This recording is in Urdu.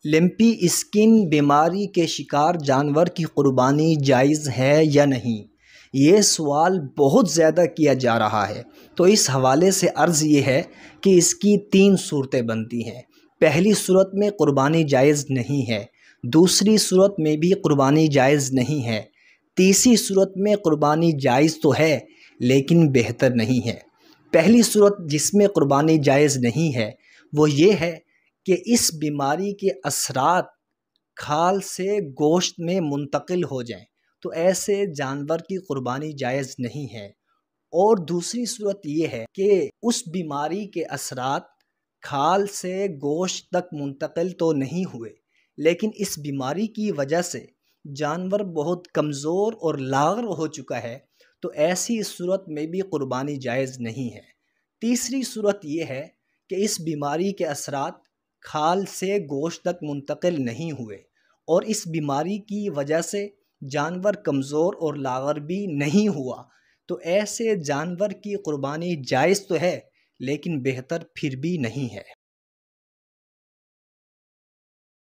لمپی اسکن بیماری کے شکار جانور کی قربانی جائز ہے یا نہیں؟ یہ سوال بہت زیادہ کیا جا رہا ہے، تو اس حوالے سے عرض یہ ہے کہ اس کی 3 صورتیں بنتی ہیں۔ پہلی صورت میں قربانی جائز نہیں ہے، دوسری صورت میں بھی قربانی جائز نہیں ہے، تیسری صورت میں قربانی جائز تو ہے لیکن بہتر نہیں ہے۔ پہلی صورت جس میں قربانی جائز نہیں ہے وہ یہ ہے کہ اس بیماری کے اثرات کھال سے گوشت میں منتقل ہو جائیں، تو ایسے جانور کی قربانی جائز نہیں ہے۔ اور دوسری صورت یہ ہے کہ اس بیماری کے اثرات کھال سے گوشت تک منتقل تو نہیں ہوئے، لیکن اس بیماری کی وجہ سے جانور بہت کمزور اور لاغر ہو چکا ہے، تو ایسی صورت میں بھی قربانی جائز نہیں ہے۔ تیسری صورت یہ ہے کہ اس بیماری کے اثرات کھال سے گوشت تک منتقل نہیں ہوئے اور اس بیماری کی وجہ سے جانور کمزور اور لاغر بھی نہیں ہوا، تو ایسے جانور کی قربانی جائز تو ہے لیکن بہتر پھر بھی نہیں ہے۔